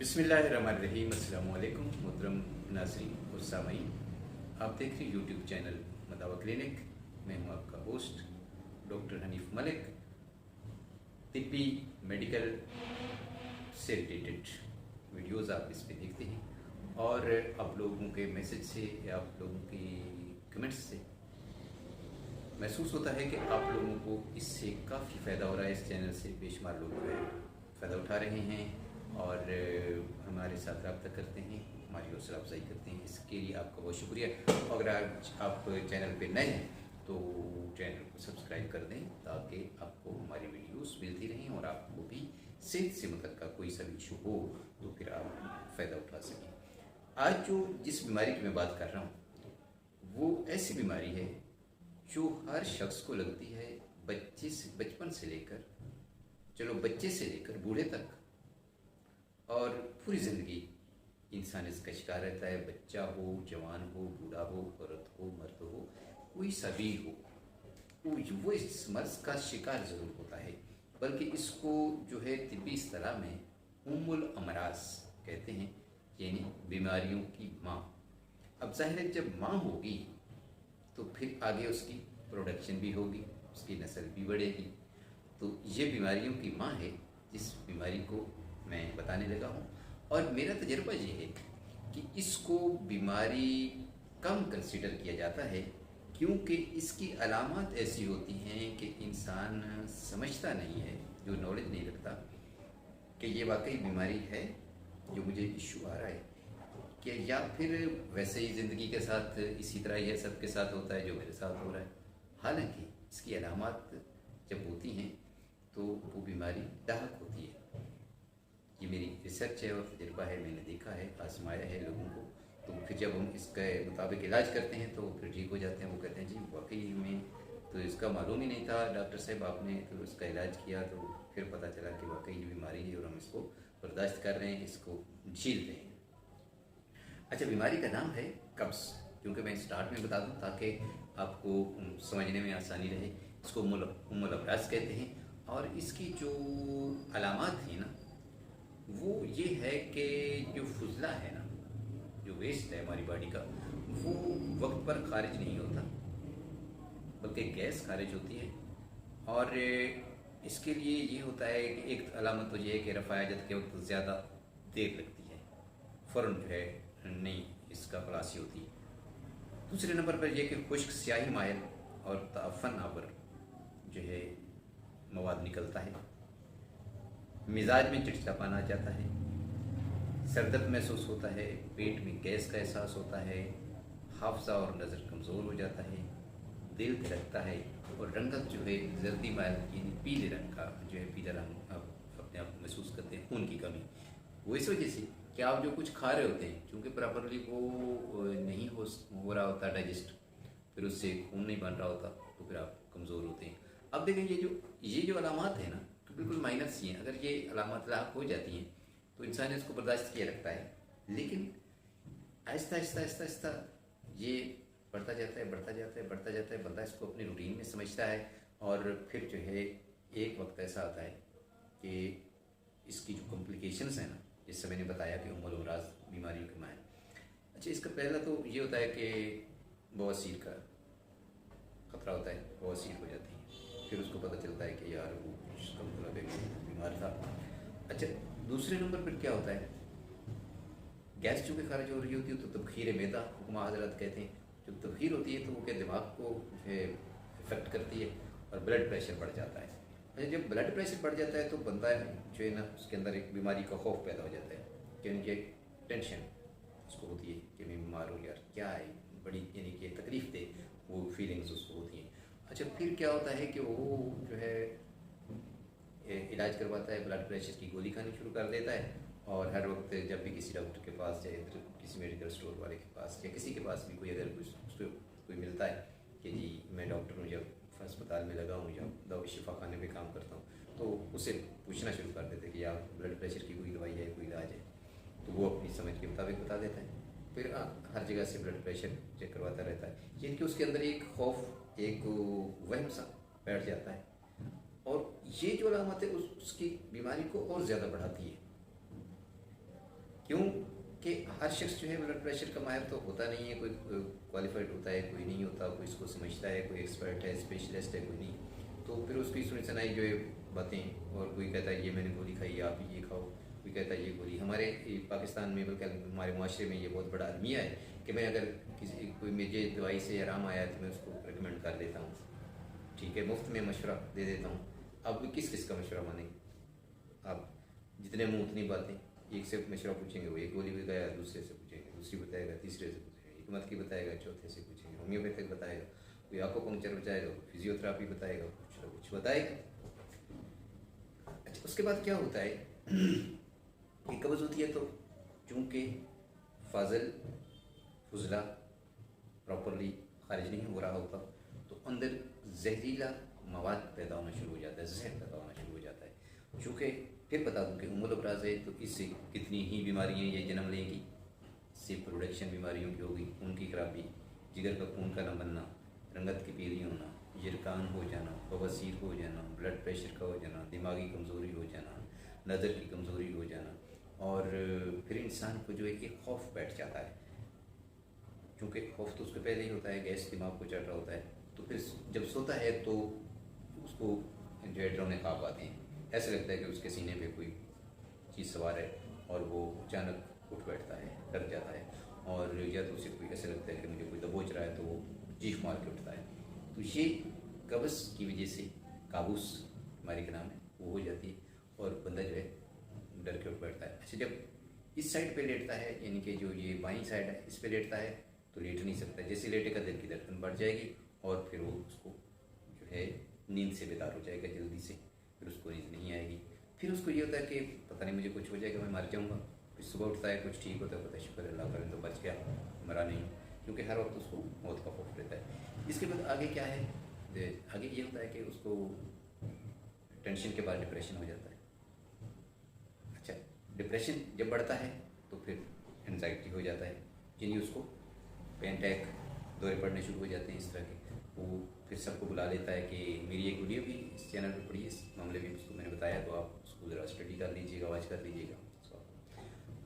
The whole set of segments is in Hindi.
बिस्मिल्लाहिर्रहमानिर्रहीम। अस्सलाम वालेकुम मोहतरम नाज़रीन और सामीन। आप देख रहे हैं यूट्यूब चैनल मदावा क्लिनिक। मैं हूं आपका होस्ट डॉक्टर हनीफ मलिक। तिब्बी मेडिकल से रिलेटेड वीडियोज़ आप इस पर देखते हैं और आप लोगों के मैसेज से या आप लोगों की कमेंट्स से महसूस होता है कि आप लोगों को इससे काफ़ी फ़ायदा हो रहा है। इस चैनल से बेशुमार लोग जो है फ़ायदा उठा रहे हैं और हमारे साथ रब्ता करते हैं, हमारी हौसला अफजाई करते हैं। इसके लिए आपका बहुत शुक्रिया। अगर आज आप चैनल पे नए हैं तो चैनल को सब्सक्राइब कर दें ताकि आपको हमारी वीडियोस मिलती रहें और आपको भी सेहत से मतलब का कोई सा इशू हो तो फिर आप फ़ायदा उठा सकें। आज जो जिस बीमारी की मैं बात कर रहा हूँ वो ऐसी बीमारी है जो हर शख्स को लगती है, बचपन से लेकर बच्चे से लेकर बूढ़े तक, और पूरी ज़िंदगी इंसान इसका शिकार रहता है। बच्चा हो, जवान हो, बूढ़ा हो, औरत हो, मर्द हो, कोई सभी हो, वो इस मर्ज़ का शिकार ज़रूर होता है। बल्कि इसको जो है तिब्बी इस्तिलाह में उम्मुल अमराज कहते हैं, यानी बीमारियों की माँ। अब जाहिर है जब माँ होगी तो फिर आगे उसकी प्रोडक्शन भी होगी, उसकी नस्ल भी बढ़ेगी। तो ये बीमारियों की माँ है जिस बीमारी को मैं बताने लगा हूँ। और मेरा तजर्बा ये है कि इसको बीमारी कम कंसीडर किया जाता है क्योंकि इसकी अलामत ऐसी होती हैं कि इंसान समझता नहीं है, जो नॉलेज नहीं रखता कि ये वाकई बीमारी है जो मुझे इशू आ रहा है, कि या फिर वैसे ही ज़िंदगी के साथ इसी तरह यह सब के साथ होता है जो मेरे साथ हो रहा है। हालांकि इसकी अलामत जब होती हैं तो वो बीमारी दाहक होती है। ये मेरी रिसर्च है और तजुर्बा है, मैंने देखा है, आजमाया है लोगों को। तो फिर जब हम इसके मुताबिक इलाज करते हैं तो फिर ठीक हो जाते हैं। वो कहते हैं जी वाकई में तो इसका मालूम ही नहीं था डॉक्टर साहब, आपने तो इसका इलाज किया तो फिर पता चला कि वाकई ये बीमारी है और हम इसको बर्दाश्त कर रहे हैं, इसको झेल रहे हैं। अच्छा, बीमारी का नाम है कब्ज़, क्योंकि मैं स्टार्ट में बता दूं ताकि आपको समझने में आसानी रहे। इसको उम्मुल अमराज कहते हैं और इसकी जो अलामत है ना वो ये है कि जो फुजला है ना, जो वेस्ट है हमारी बॉडी का, वो वक्त पर खारिज नहीं होता बल्कि गैस खारिज होती है। और इसके लिए ये होता है कि एक अलामत तो ये है कि रफ़ा हजत के वक्त ज़्यादा देर लगती है, फ़ौरन जो है नहीं इसका खलासी होती है। दूसरे नंबर पर यह कि खुश्क स्याही मायल और ताफन आवर जो है मवाद निकलता है, मिजाज में चिड़चिड़ापन आ जाता है, सरदर्द महसूस होता है, पेट में गैस का एहसास होता है, हाफजा और नज़र कमज़ोर हो जाता है, दिल धड़कता है और रंगत जो है जर्दी मायल यानी पीले रंग का जो है पीला रंग आप अपने आप महसूस करते हैं। खून की कमी वो इस वजह से कि आप जो कुछ खा रहे होते हैं क्योंकि प्रॉपरली वो नहीं हो रहा होता डाइजेस्ट, फिर उससे खून नहीं बन रहा होता तो फिर आप कमज़ोर होते हैं। अब देखें ये जो अलामत है ना तो बिल्कुल माइनर सी हैं। अगर ये अलामत लाक हो जाती हैं तो इंसान इसको बर्दाश्त किया रखता है, लेकिन आहिस्ता आहिस्ता आहिस्ता आहिस्ता ये बढ़ता जाता है। बंदा इसको अपनी रूटीन में समझता है और फिर जो है एक वक्त ऐसा आता है कि इसकी जो कॉम्प्लिकेशंस हैं ना, जिससे मैंने बताया कि उम्मुल अमराज बीमारियों के मायने। अच्छा, इसका पहला तो ये होता है कि बवासीर का ख़तरा होता है, बवासीर हो जाती है, फिर उसको पता चलता है कि यार वो इसका मतलब है बीमार था। अच्छा, दूसरे नंबर पर क्या होता है, गैस चूँकि खारिज हो रही होती है तो तबखीर मैदा हुक्मा हजरत कहते हैं। जब तबखीर होती है तो वो क्या दिमाग को इफ़ेक्ट करती है और ब्लड प्रेशर बढ़ जाता है। अच्छा, जब ब्लड प्रेशर बढ़ जाता है तो बंदा जो है ना उसके अंदर एक बीमारी का खौफ पैदा हो जाता है कि उनकी टेंशन उसको होती है कि मैं बीमार हो यार क्या है, बड़ी यानी कि तकलीफ दे वो फीलिंग्स उसको होती हैं। अच्छा, फिर क्या होता है कि वो जो है इलाज करवाता है, ब्लड प्रेशर की गोली खानी शुरू कर देता है और हर वक्त जब भी किसी डॉक्टर के पास जाए, किसी मेडिकल स्टोर वाले के पास या किसी के पास भी कोई अगर उसको कोई मिलता है कि जी मैं डॉक्टर हूँ, जब अस्पताल में लगा हूँ या दवा शिफा खाने में काम करता हूँ, तो उसे पूछना शुरू कर देते कि यार ब्लड प्रेशर की कोई दवाई है, कोई इलाज है, तो वो अपनी समझ के मुताबिक बता देता है। फिर हर जगह से ब्लड प्रेशर चेक करवाता रहता है, यानी कि उसके अंदर एक खौफ, एक वहम सा बैठ जाता है और ये जो अलामत है उसकी बीमारी को और ज़्यादा बढ़ाती है। क्यों कि हर शख्स जो है ब्लड प्रेशर का माहिर तो होता नहीं है, कोई क्वालिफाइड होता है, कोई नहीं होता, कोई इसको समझता है, कोई एक्सपर्ट है, स्पेशलिस्ट है, कोई नहीं। तो फिर उसकी सुनी सुनाई जो है बातें, और कोई कहता है ये मैंने गोली खाई, आप ये खाओ, कोई कहता है ये गोली। हमारे पाकिस्तान में, बल्कि हमारे माशरे में ये बहुत बड़ा अलमिया है कि मैं अगर किसी कोई मुझे दवाई से आराम आया तो मैं उसको रिकमेंड कर देता हूँ, ठीक है, मुफ्त में मशवरा दे देता हूँ। अब किस किस का मशवरा मानेंगे आप? जितने मुँह उतनी बातें। एक से मशवरा पूछेंगे, वो एक गोली बताएगा, दूसरे से पूछेंगे, दूसरी बताएगा, तीसरे से पूछेंगे, हिकमत की बताएगा, चौथे से पूछेंगे, होम्योपैथिक बताएगा, कोई आपको पंक्चर बताएगा, फिजियोथेरापी बताएगा, कुछ ना कुछ बताएगा। अच्छा, उसके बाद क्या होता है कि कब्ज़ होती है तो चूँकि फाजल फुजला प्रॉपरली खारिज नहीं हो रहा होता, तो अंदर जहरीला मवाद पैदा होना शुरू हो जाता है, जहर पैदा होना शुरू हो जाता है। चूँकि फिर बता दूँ कि उम्मुल अबराज़ है, तो इससे कितनी ही बीमारियाँ ये जन्म लेंगी। इससे प्रोडक्शन बीमारियों की होगी, खून की खराबी, जिगर का खून का न बनना, रंगत की पीली होना, यरकान हो जाना, बवासीर हो जाना, ब्लड प्रेशर का हो जाना, दिमागी कमज़ोरी हो जाना, नज़र की कमज़ोरी हो जाना, और फिर इंसान को जो है कि खौफ बैठ जाता है। क्योंकि खौफ तो उसको पहले ही होता है, गैस दिमाग को चढ़ रहा होता है, तो फिर जब सोता है तो उसको जो है डरावने ख्वाब आते हैं। ऐसा लगता है कि उसके सीने पे कोई चीज़ सवार है, और वो अचानक उठ बैठता है, डर जाता है, और या तो उसे कोई ऐसा लगता है कि मुझे कोई दबोच रहा है, तो वो चीख मार के उठता है। तो ये कब्ज़ की वजह से काबूस हमारी का नाम है, वो हो जाती है, और बंदा जो है डर के उठ बैठता है। अच्छा, जब इस साइड पे लेटता है, यानी कि जो ये बाईं साइड है, इस पे लेटता है, तो लेट नहीं सकता। जैसे लेटेगा दिल की धड़कन बढ़ जाएगी, और फिर वो उसको जो है नींद से बेदार हो जाएगा जल्दी से, फिर उसको नींद नहीं आएगी। फिर उसको ये होता है कि पता नहीं मुझे कुछ हो जाएगा, मैं मर जाऊँगा। फिर सुबह उठता है, कुछ ठीक होता है, पता है शुक्र अल्लाह करें तो बच गया, मरा नहीं, क्योंकि हर वक्त उसको मौत का खौफ रहता है। इसके बाद आगे क्या है, आगे ये होता है कि उसको टेंशन के बाद डिप्रेशन हो जाता है। अच्छा, डिप्रेशन जब बढ़ता है तो फिर एनजाइटी हो जाता है, यानी उसको पेन अटैक, दौरे पड़ने शुरू हो जाते हैं इस तरह के। वो फिर सबको बुला लेता है कि मेरी एक वीडियो भी इस चैनल पर पड़ी है, इस मामले में उसको मैंने बताया, तो आप उसको ज़रा स्टडी कर लीजिएगा, वाच कर लीजिएगा।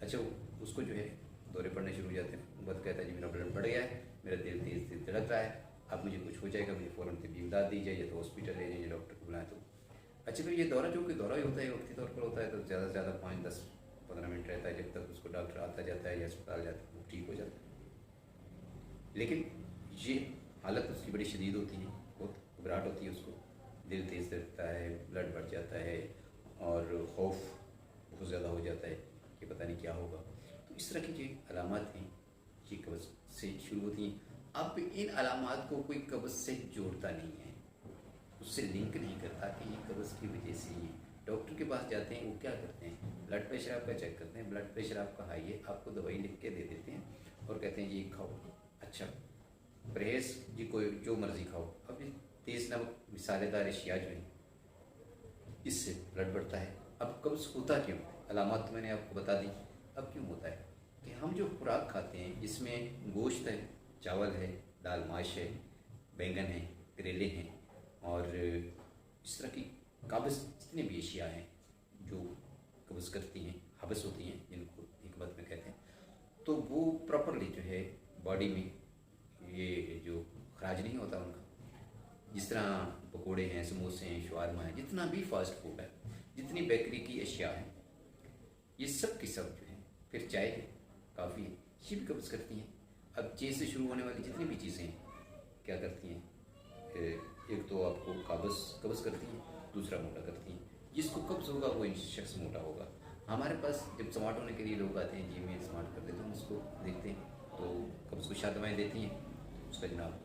अच्छा, उसको जो है दौरे पड़ने शुरू हो जाते हैं। बहुत कहता है जी मेरा ब्लड बढ़ गया है, मेरा दिल तेज़ तेज़ धड़क रहा है, अब मुझे कुछ हो जाएगा, मुझे फ़ौरन तबीयत इमदाद दी जाए, या तो हॉस्पिटल ले जाइए, डॉक्टर को बुलाएं। तो अच्छा, फिर ये दौरा जो कि दौरा ही होता है, वक्ती तौर पर होता है, तो ज़्यादा से ज़्यादा 5, 10, 15 मिनट रहता है, जब तक उसको डॉक्टर आता जाता है या अस्पताल जाता है, वो ठीक हो जाता है। लेकिन ये हालत उसकी बड़ी शदीद होती है, बहुत घबराहट होती है उसको, दिल तेज़ धड़कता है, ब्लड बढ़ जाता है, और खौफ बहुत ज़्यादा हो जाता है कि पता नहीं क्या होगा। तो इस तरह की जो अलामात हैं ये कब्ज़ से शुरू होती हैं। अब इन अलामात को कोई कब्ज़ से जोड़ता नहीं है, उससे लिंक नहीं करता कि ये कब्ज़ की वजह से ही। डॉक्टर के पास जाते हैं, वो क्या करते हैं, ब्लड प्रेशर आपका चेक करते हैं, ब्लड प्रेशर आपका हाई है, आपको दवाई लिख के दे देते हैं, और कहते हैं ये खाओ। अच्छा, परहेज़ जी कोई जो मर्ज़ी खाओ। अब ये तेज़ नमक मिसालेदार अशिया जो हैं, इससे ब्लड बढ़ता है। अब कब्ज़ होता क्यों, अलामात तो मैंने आपको बता दी। अब क्यों होता है कि हम जो खुराक खाते हैं, जिसमें गोश्त है, चावल है, दाल माश है, बैंगन है, करेले हैं, और इस तरह की काबिज़ जितनी भी अशिया हैं जो कब्ज़ करती हैं, हबस होती हैं, जिनको हिकमत में कहते हैं, तो वो प्रॉपरली जो है बॉडी में ये जो खराज नहीं होता उनका। जिस तरह पकोड़े हैं, समोसे हैं, शवारमा है, जितना भी फास्ट फूड है, जितनी बेकरी की अशिया है, ये सब की सब जो है, फिर चाय है, काफ़ी है, ये भी कब्ज़ करती हैं। अब चे से शुरू होने वाली जितनी भी चीज़ें हैं क्या करती हैं, एक तो आपको कब्ज़ करती हैं, दूसरा मोटा करती हैं। जिसको कब्ज़ होगा वो शख्स मोटा होगा। हमारे पास जब स्मार्ट होने के लिए लोग आते हैं, जी में स्मार्ट कर देते हैं, उसको देखते हैं तो कब्ज़ को शाह दवाएँ देती हैं, उसका जनाब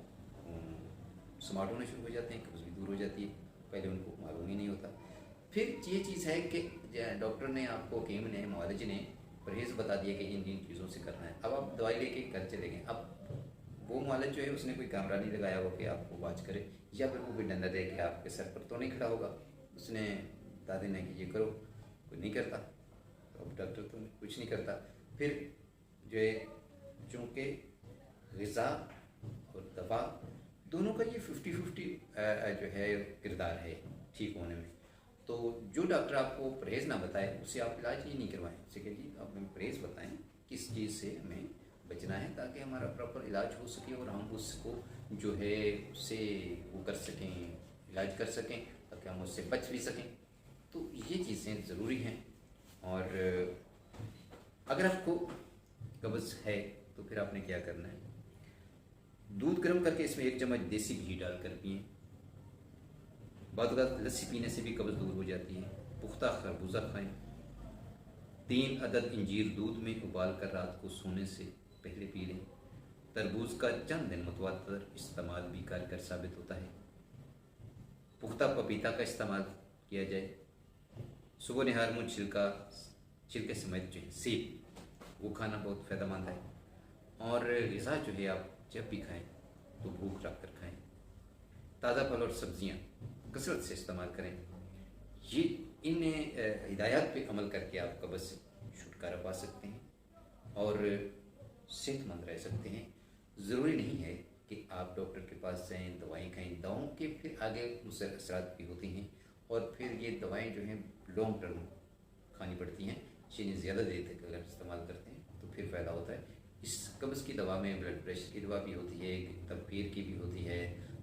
स्मार्ट होने शुरू हो जाते हैं, कब्ज़ भी दूर हो जाती है, पहले उनको मालूम ही नहीं होता। फिर ये चीज़ है कि डॉक्टर ने आपको, हकीम ने, मुआलिज ने परहेज़ बता दिया कि इन चीज़ों से करना है। अब आप दवाई लेके घर चले गए, अब वो मुआलिज जो है उसने कोई कैमरा नहीं लगाया हो कि आपको वॉच करे, या फिर वो भी डंडा दे कि आपके सर पर तो नहीं खड़ा होगा, उसने बता देना कि ये करो, कोई नहीं करता, तो अब डॉक्टर तो कुछ नहीं करता। फिर जो है चूँकि ग़िज़ा और दवा दोनों का ये 50-50 जो है किरदार है ठीक होने में। तो जो डॉक्टर आपको परहेज़ ना बताए उससे आप इलाज ही नहीं करवाएं। उसे कहिए आप हमें परहेज़ बताएं किस चीज़ से हमें बचना है ताकि हमारा प्रॉपर इलाज हो सके और हम उसको जो है उससे वो कर सकें, इलाज कर सकें ताकि हम उससे बच भी सकें। तो ये चीज़ें ज़रूरी हैं। और अगर आपको कब्ज़ है तो फिर आपने क्या करना है, दूध गर्म करके इसमें 1 चम्मच देसी घी डालकर पिएँ। बाद लस्सी पीने से भी कब्ज़ दूर हो जाती है। पुख्ता खरबूजा खाएं। 3 अदद इंजीर दूध में उबाल कर रात को सोने से पहले पी लें। तरबूज का चंद दिन मुतवातर इस्तेमाल भी कारगर साबित होता है। पुख्ता पपीता का इस्तेमाल किया जाए। सुबह निहार मुँह छिलके समेत जो है सेब वो खाना बहुत फ़ायदेमंद है। और ग़िज़ा जो है आप जब भी खाएं तो भूख रख कर खाएं। ताज़ा फल और सब्ज़ियाँ कसरत से इस्तेमाल करें। ये इन हिदायत पे अमल करके आप कब्ज़ से छुटकारा पा सकते हैं और सेहतमंद रह सकते हैं। ज़रूरी नहीं है कि आप डॉक्टर के पास जाएं, दवाएं खाएं। दवाओं के फिर आगे मुसर असरात भी होती हैं और फिर ये दवाएं जो हैं लॉन्ग टर्म खानी पड़ती हैं। चीनी ज़्यादा देर तक अगर इस्तेमाल करते हैं तो फिर फ़ायदा होता है। इस कब्ज़ की दवा में ब्लड प्रेशर की दवा भी होती है, तकबीर की भी होती है,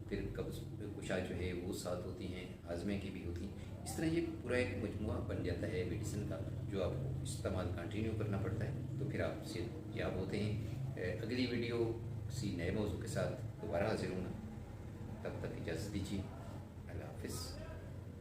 फिर कब्ज़ कुशा जो है वो साथ होती हैं, हाजमे की भी होती हैं। इस तरह ये पूरा एक मजमुआ बन जाता है मेडिसिन का जो आपको इस्तेमाल कंटिन्यू करना पड़ता है। तो फिर आप सेहतयाब होते हैं। अगली वीडियो किसी नए मौजू के साथ दोबारा हाजिर होना। तब तक इजाज़त दीजिए। अल्लाह हाफ़िज़।